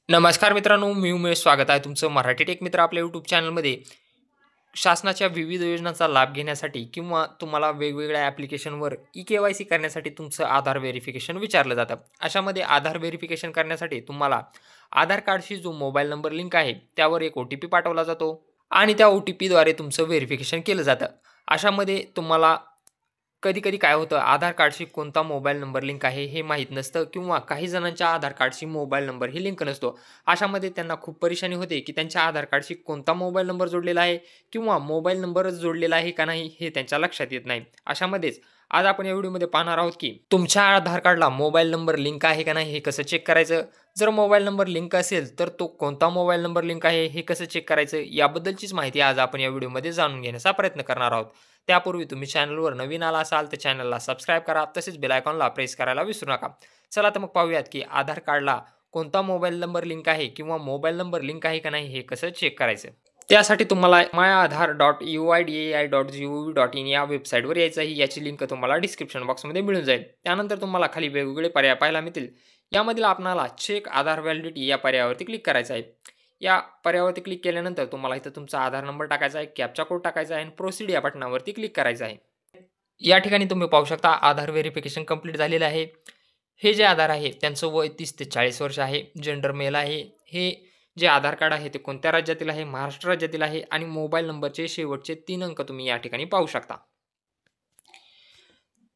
नमस्कार मित्रांनो, मी उमेश. स्वागत आहे तुमचं मराठी टेक मित्र आपल्या यूट्यूब चॅनलमध्ये. शासनाच्या विविध योजनांचा लाभ घेण्यासाठी किंवा तुम्हाला वेगवेगळ्या ॲप्लिकेशनवर ई-के-वाय-सी करण्यासाठी तुमचं आधार व्हेरिफिकेशन विचारलं जातं. अशामध्ये आधार व्हेरिफिकेशन करण्यासाठी तुम्हाला आधार कार्डशी जो मोबाईल नंबर लिंक आहे, त्यावर एक ओ-टी-पी पाठवला जातो आणि त्या ओ-टी-पीद्वारे तुमचं व्हेरिफिकेशन केलं जातं. अशामध्ये तुम्हाला कधी-कधी काय होतं, आधार कार्डशी कोणता मोबाईल नंबर लिंक आहे हे माहीत नसतं किंवा काही जणांच्या आधार कार्डशी मोबाईल नंबर ही लिंक नसतो. अशामध्ये त्यांना खूप परेशानी होते, की त्यांच्या आधार कार्डशी कोणता मोबाईल नंबर जोडलेला आहे किंवा मोबाईल नंबरच जोडलेला आहे का नाही हे त्यांच्या लक्षात येत नाही. अशामध्येच आज आपण या व्हिडिओमध्ये पाहणार आहोत, की तुमच्या आधार कार्डला मोबाईल नंबर लिंक आहे का नाही हे कसं चेक करायचं? जर मोबाईल नंबर लिंक असेल, तर तो कोणता मोबाईल नंबर लिंक आहे हे कसं चेक करायचं? याबद्दलचीच माहिती आज आपण या व्हिडिओमध्ये जाणून घेण्याचा प्रयत्न करणार आहोत. त्यापूर्वी तुम्ही चॅनलवर नवीन आला असाल तर चॅनलला सबस्क्राईब करा, तसेच बेल आयकॉनला प्रेस करायला विसरू नका. चला तर मग पाहूयात, की आधार कार्डला कोणता मोबाईल नंबर लिंक आहे किंवा मोबाईल नंबर लिंक आहे का नाही हे कसं चेक करायचं. त्यासाठी तुम्हाला myaadhar.uidai.gov.in या वेबसाईटवर यायचं आहे. याची लिंक तुम्हाला डिस्क्रिप्शन बॉक्समध्ये मिळून जाईल. त्यानंतर तुम्हाला खाली वेगवेगळे पर्याय पाहायला मिळतील. यामधील आपणाला चेक आधार व्हॅलिडिटी या पर्यायावरती क्लिक करायचं आहे. या पर्यायावरती क्लिक केल्यानंतर तुम्हाला इथं तुमचा आधार नंबर टाकायचा आहे, कॅप्चा कोड टाकायचा आहे आणि प्रोसीड या बटनावरती क्लिक करायचं आहे. या ठिकाणी तुम्ही पाहू शकता आधार व्हेरिफिकेशन कंप्लीट झालेलं आहे. हे जे आधार आहे त्यांचं वय 30 ते 40 वर्ष आहे. जेंडर मेल आहे. हे जे आधार कार्ड आहे ते कोणत्या राज्यातील आहे? महाराष्ट्र राज्यातील आहे आणि मोबाईल नंबरचे शेवटचे 3 अंक तुम्ही या ठिकाणी पाहू शकता.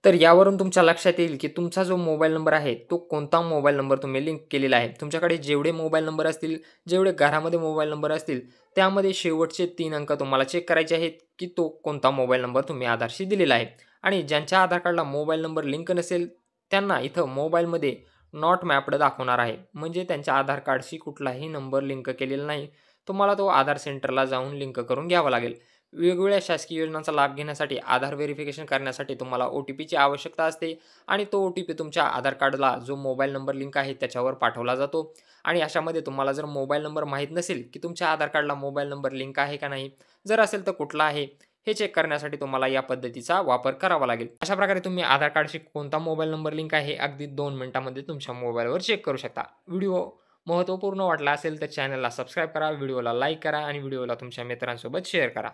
तर यावरून तुमच्या लक्षात येईल, की तुमचा जो मोबाईल नंबर आहे, तो कोणता मोबाईल नंबर तुम्ही लिंक केलेला आहे. तुमच्याकडे जेवढे मोबाईल नंबर असतील, जेवढे घरामध्ये मोबाईल नंबर असतील, त्यामध्ये शेवटचे 3 अंक तुम्हाला चेक करायचे आहेत, की तो कोणता मोबाईल नंबर तुम्ही आधारशी दिलेला आहे. आणि ज्यांच्या आधार कार्डला मोबाईल नंबर लिंक नसेल, त्यांना इथं मोबाईलमध्ये नॉट मॅप्ड दाखवणार आहे. म्हणजे त्यांच्या आधार कार्डशी कुठलाही नंबर लिंक केलेला नाही. तुम्हाला तो आधार सेंटरला जाऊन लिंक करून घ्यावा लागेल. वेगवेगळ्या शासकीय योजनांचा लाभ घेण्यासाठी आधार व्हेरिफिकेशन करण्यासाठी तुम्हाला ओ-टी-पीची आवश्यकता असते आणि तो ओ-टी-पी तुमच्या आधार कार्डला जो मोबाईल नंबर लिंक आहे त्याच्यावर पाठवला जातो. आणि अशामध्ये तुम्हाला जर मोबाईल नंबर माहीत नसेल, की तुमच्या आधार कार्डला मोबाईल नंबर लिंक आहे का नाही, जर असेल तर कुठला आहे, हे चेक करण्यासाठी तुम्हाला या पद्धतीचा वापर करावा लागेल. अशा प्रकारे तुम्ही आधार कार्डशी कोणता मोबाईल नंबर लिंक आहे अगदी 2 मिनिटांमध्ये तुमच्या मोबाईलवर चेक करू शकता. व्हिडिओ महत्त्वपूर्ण वाटला असेल तर चॅनलला सबस्क्राईब करा, व्हिडिओला लाईक करा आणि व्हिडिओला तुमच्या मित्रांसोबत शेअर करा.